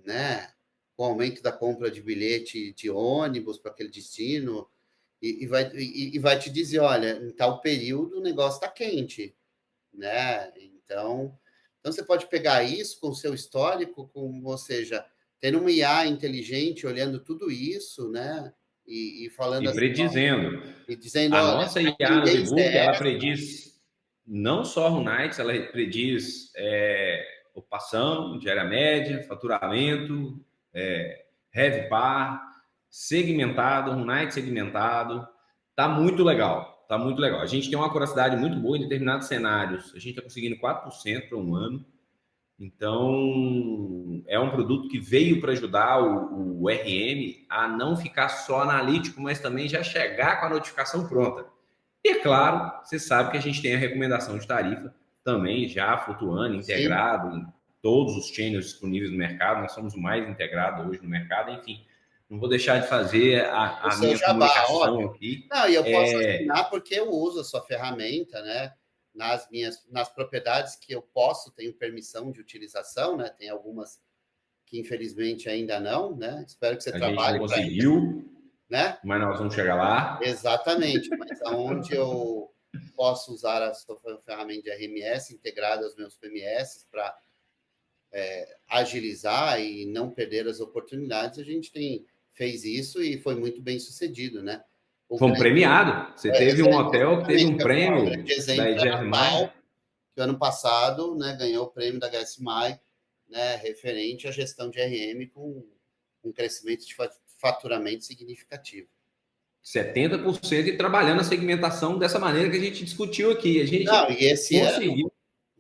né? Com aumento da compra de bilhete de ônibus para aquele destino, e vai te dizer, olha, em tal período o negócio está quente, né? Então você pode pegar isso com o seu histórico, ou seja, tendo um IA inteligente olhando tudo isso, né? E falando E assim, predizendo. e dizendo, A olha, nossa a IA no tendência Bbook, é ela essa. prediz não só room nights, ela prediz ocupação, diária média, faturamento, heavy par, segmentado, room night segmentado. Tá muito legal, tá muito legal. A gente tem uma curiosidade muito boa em determinados cenários. A gente está conseguindo 4% para um ano. Então, é um produto que veio para ajudar o RM a não ficar só analítico, mas também já chegar com a notificação pronta. E, é claro, você sabe que a gente tem a recomendação de tarifa também já flutuando, Sim. integrado em todos os channels disponíveis no mercado. Nós somos o mais integrado hoje no mercado. Enfim, não vou deixar de fazer O a seu minha jabá, comunicação óbvio. aqui. Não, e eu posso assinar porque eu uso a sua ferramenta, né? Nas propriedades que eu posso, tenho permissão de utilização, né? Tem algumas que infelizmente ainda não, né? Espero que você A gente não trabalhe para isso, conseguiu, né? mas nós vamos chegar lá. Exatamente, mas aonde eu posso usar a sua ferramenta de RMS integrada aos meus PMS para agilizar e não perder as oportunidades, a gente fez isso e foi muito bem sucedido, né? O Fomos grande, premiados. Você teve um hotel que teve exatamente, um o prêmio grande da exemplo é EGF+. Natal, que ano passado, né, ganhou o prêmio da HSMAI, né, referente à gestão de RM com um crescimento de faturamento significativo. 70% e trabalhando a segmentação dessa maneira que a gente discutiu aqui. A Não, gente e esse conseguiu. ano,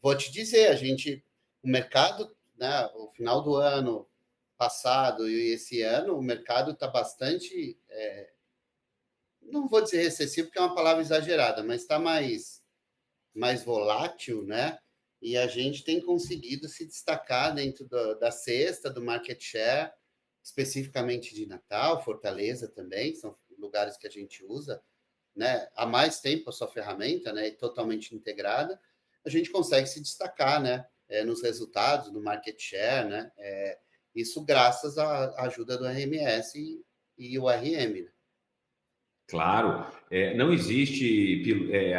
vou te dizer, o mercado, né, o final do ano passado e esse ano, o mercado está bastante, não vou dizer recessivo, porque é uma palavra exagerada, mas está mais volátil, né? E a gente tem conseguido se destacar dentro da cesta, do market share, especificamente de Natal, Fortaleza também, são lugares que a gente usa, né? Há mais tempo a sua ferramenta, né? Totalmente integrada, a gente consegue se destacar, né? Nos resultados, no market share, né? Isso graças à ajuda do RMS e o RM, né? Claro, não existe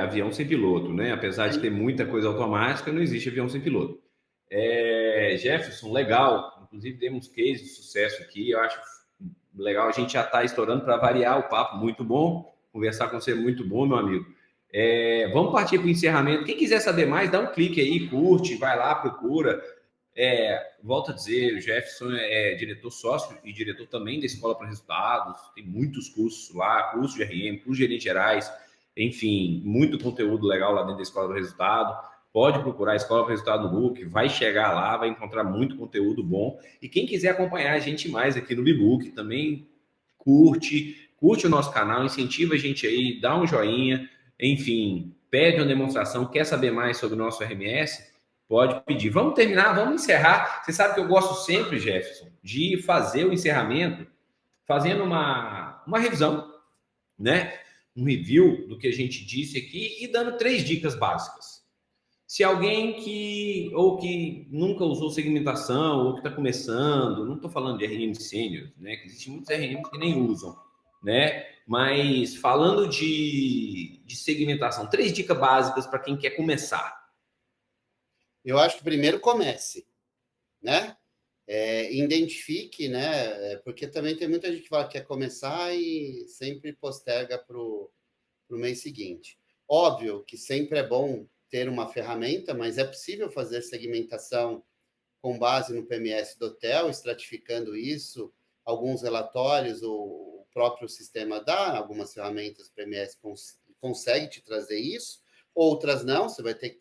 avião sem piloto, né? Apesar de ter muita coisa automática, não existe avião sem piloto. Jefferson, legal. Inclusive, temos cases de sucesso aqui. Eu acho legal. A gente já está estourando para variar o papo. Muito bom. Conversar com você é muito bom, meu amigo. Vamos partir para o encerramento. Quem quiser saber mais, dá um clique aí, curte, vai lá, procura. Volto a dizer, o Jefferson é diretor sócio e diretor também da Escola para Resultados, tem muitos cursos lá, cursos de RM, cursos de gerentes gerais, enfim, muito conteúdo legal lá dentro da Escola para Resultado. Pode procurar a Escola para Resultado do Book, vai chegar lá, vai encontrar muito conteúdo bom. E quem quiser acompanhar a gente mais aqui no Bbook, também curte o nosso canal, incentiva a gente aí, dá um joinha, enfim, pede uma demonstração, quer saber mais sobre o nosso RMS? Pode pedir. Vamos terminar, vamos encerrar. Você sabe que eu gosto sempre, Jefferson, de fazer o encerramento fazendo uma revisão, né? Um review do que a gente disse aqui e dando 3 dicas básicas. Se alguém que nunca usou segmentação ou que está começando, não estou falando de RM sênior, né? Que existem muitos RMs que nem usam, né? Mas falando de segmentação, 3 dicas básicas para quem quer começar. Eu acho que primeiro comece, né? Identifique, né? Porque também tem muita gente que fala que quer começar e sempre posterga para o mês seguinte. Óbvio que sempre é bom ter uma ferramenta, mas é possível fazer segmentação com base no PMS do hotel, estratificando isso, alguns relatórios, o próprio sistema dá algumas ferramentas, o PMS consegue te trazer isso, outras não, você vai ter que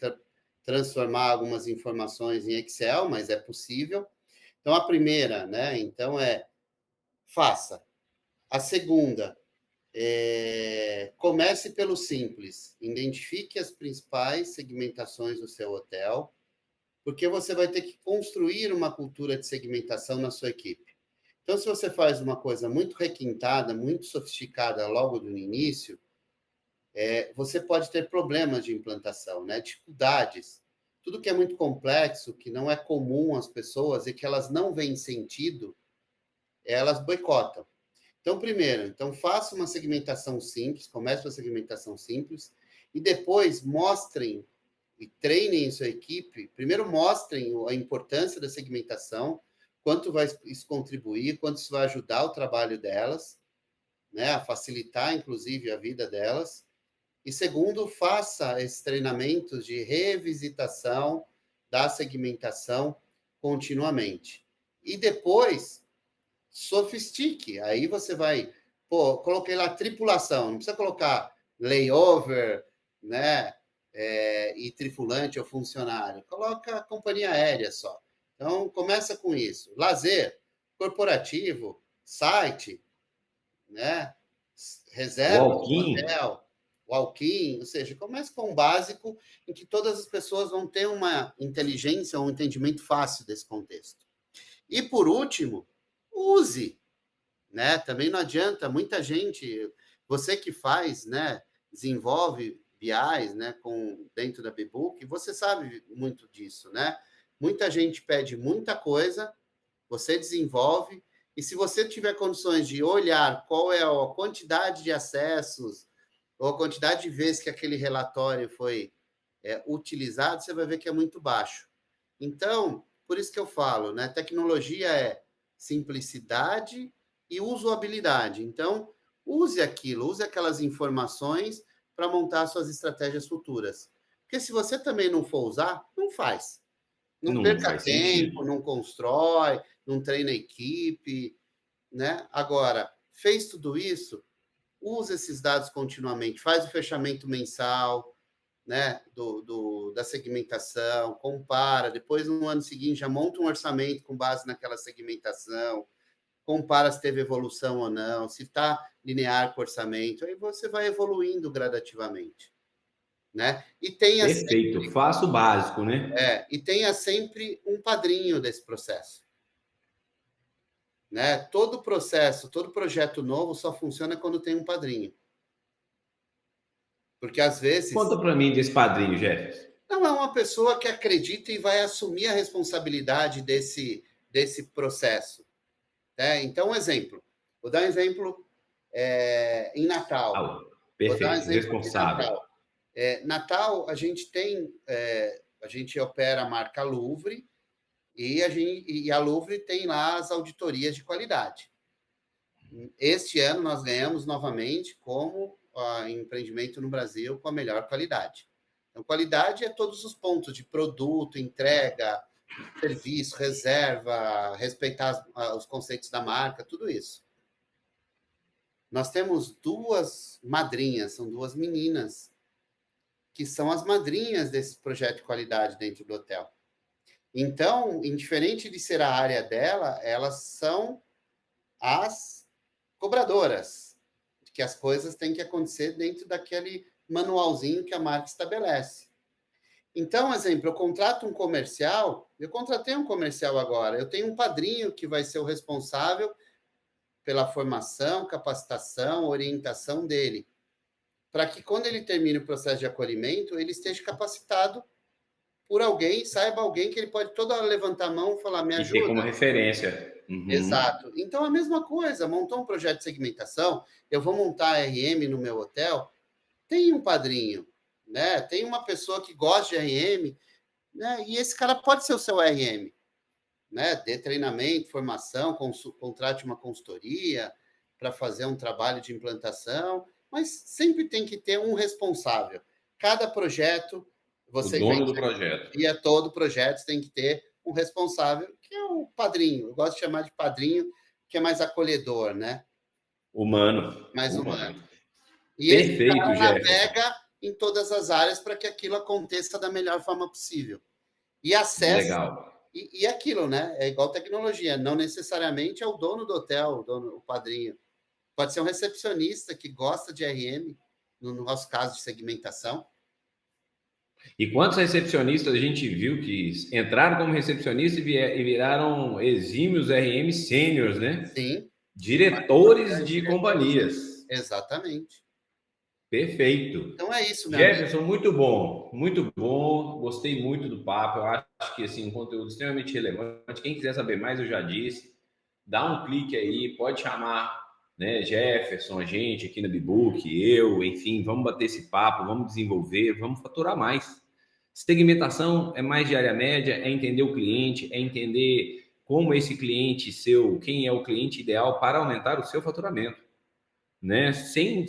transformar algumas informações em Excel, mas é possível. Então, a primeira, né? Então, faça. A segunda, comece pelo simples. Identifique as principais segmentações do seu hotel, porque você vai ter que construir uma cultura de segmentação na sua equipe. Então, se você faz uma coisa muito requintada, muito sofisticada logo no início, você pode ter problemas de implantação, né? Dificuldades. Tudo que é muito complexo, que não é comum às pessoas e que elas não veem sentido, elas boicotam. Então, primeiro, faça uma segmentação simples, comece com a segmentação simples, e depois mostrem e treinem sua equipe. Primeiro, mostrem a importância da segmentação, quanto vai isso contribuir, quanto isso vai ajudar o trabalho delas, né, a facilitar, inclusive, a vida delas. E segundo, faça esses treinamentos de revisitação da segmentação continuamente. E depois, sofistique. Aí você vai... coloquei lá tripulação. Não precisa colocar layover, né? E tripulante ou funcionário. Coloca a companhia aérea só. Então, começa com isso. Lazer, corporativo, site, né? Reserva do hotel, walk-in, ou seja, comece com um básico em que todas as pessoas vão ter uma inteligência, um entendimento fácil desse contexto. E, por último, use, né? Também não adianta, muita gente, você que faz, né, desenvolve BIs, né, dentro da Bbook, você sabe muito disso, né? Muita gente pede muita coisa, você desenvolve, e se você tiver condições de olhar qual é a quantidade de acessos, ou a quantidade de vezes que aquele relatório foi utilizado, você vai ver que é muito baixo. Então, por isso que eu falo, né? Tecnologia é simplicidade e usabilidade. Então, use aquilo, use aquelas informações para montar suas estratégias futuras. Porque se você também não for usar, não faz. Não perca tempo, não constrói, não treina a equipe, né? Agora, fez tudo isso, usa esses dados continuamente, faz o fechamento mensal, né, da segmentação, compara, depois no ano seguinte já monta um orçamento com base naquela segmentação, compara se teve evolução ou não, se está linear com o orçamento, aí você vai evoluindo gradativamente, né? E tenha Perfeito, sempre, faça o básico, né? E tenha sempre um padrinho desse processo. Né? Todo processo, todo projeto novo só funciona quando tem um padrinho. Porque, às vezes... Conta para mim desse padrinho, Jefferson. Não, é uma pessoa que acredita e vai assumir a responsabilidade desse processo. Né? Então, um exemplo. Vou dar um exemplo em Natal. Perfeito, vou dar um exemplo responsável. Natal. Natal, a gente tem... a gente opera a marca Louvre e a Louvre tem lá as auditorias de qualidade. Este ano, nós ganhamos novamente como empreendimento no Brasil com a melhor qualidade. Então, qualidade é todos os pontos de produto, entrega, serviço, reserva, respeitar os conceitos da marca, tudo isso. Nós temos duas madrinhas, são duas meninas, que são as madrinhas desse projeto de qualidade dentro do hotel. Então, indiferente de ser a área dela, elas são as cobradoras, que as coisas têm que acontecer dentro daquele manualzinho que a marca estabelece. Então, exemplo, eu contrato um comercial, eu contratei um comercial agora, eu tenho um padrinho que vai ser o responsável pela formação, capacitação, orientação dele, para que quando ele termine o processo de acolhimento, ele esteja capacitado por alguém, saiba alguém que ele pode toda hora levantar a mão e falar, me ajuda. E ter como referência. Uhum. Exato. Então, a mesma coisa, montou um projeto de segmentação, eu vou montar RM no meu hotel, tem um padrinho, né? Tem uma pessoa que gosta de RM, né? E esse cara pode ser o seu RM. né, dê treinamento, formação, contrate uma consultoria para fazer um trabalho de implantação, mas sempre tem que ter um responsável. Cada projeto, você o dono do projeto. E todo projeto tem que ter um responsável, que é o padrinho. Eu gosto de chamar de padrinho, que é mais acolhedor, né? Humano. Mais humano. E Perfeito, esse cara Jefferson. navega em todas as áreas para que aquilo aconteça da melhor forma possível. E acessa. Legal. E aquilo, né? É igual tecnologia. Não necessariamente é o dono do hotel, o padrinho. Pode ser um recepcionista que gosta de RM, no nosso caso de segmentação. E quantos recepcionistas a gente viu que entraram como recepcionista e viraram exímios RM sêniores, né? Sim. Diretores de companhias. Exatamente. Perfeito. Então é isso, meu Jefferson, muito bom, muito bom. Gostei muito do papo. Eu acho que assim, um conteúdo extremamente relevante. Quem quiser saber mais, eu já disse. Dá um clique aí, pode chamar, né, Jefferson, a gente aqui na Bibook, eu, enfim, vamos bater esse papo, vamos desenvolver, vamos faturar mais. Segmentação é mais de área média, é entender o cliente, é entender como esse cliente seu, quem é o cliente ideal para aumentar o seu faturamento. Né? Sem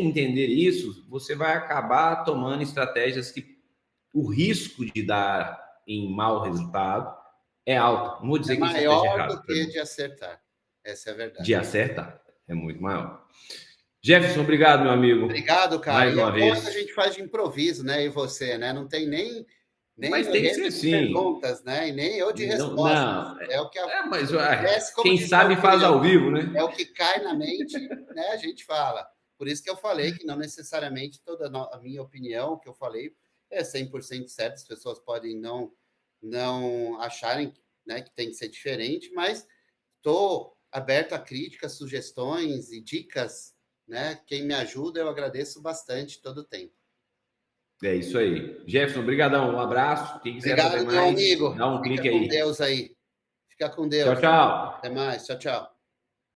entender isso, você vai acabar tomando estratégias que o risco de dar em mau resultado é alto. Não vou dizer que isso esteja maior do errado. que de acertar. Essa é a verdade. De acertar é muito maior. Jefferson, obrigado, meu amigo. Obrigado, cara. Mais E uma é vez. bom que a gente faz de improviso, né? E você, né? Não tem nem Mas tem que ser assim. perguntas, né? E nem eu de respostas. Não, é o que mas quem sabe faz ao vivo, né? É o que cai na mente, né? A gente fala. Por isso que eu falei que não necessariamente toda a minha opinião, o que eu falei, é 100% certo. As pessoas podem não acharem, né, que tem que ser diferente, mas estou aberto a críticas, sugestões e dicas, né? Quem me ajuda, eu agradeço bastante todo o tempo. É isso aí. Jefferson, brigadão. Um abraço. Quem quiser saber Obrigado, meu mais, amigo. dá um clique Fica com aí. Deus aí. Fica com Tchau, Deus. tchau. Até mais. Tchau, tchau.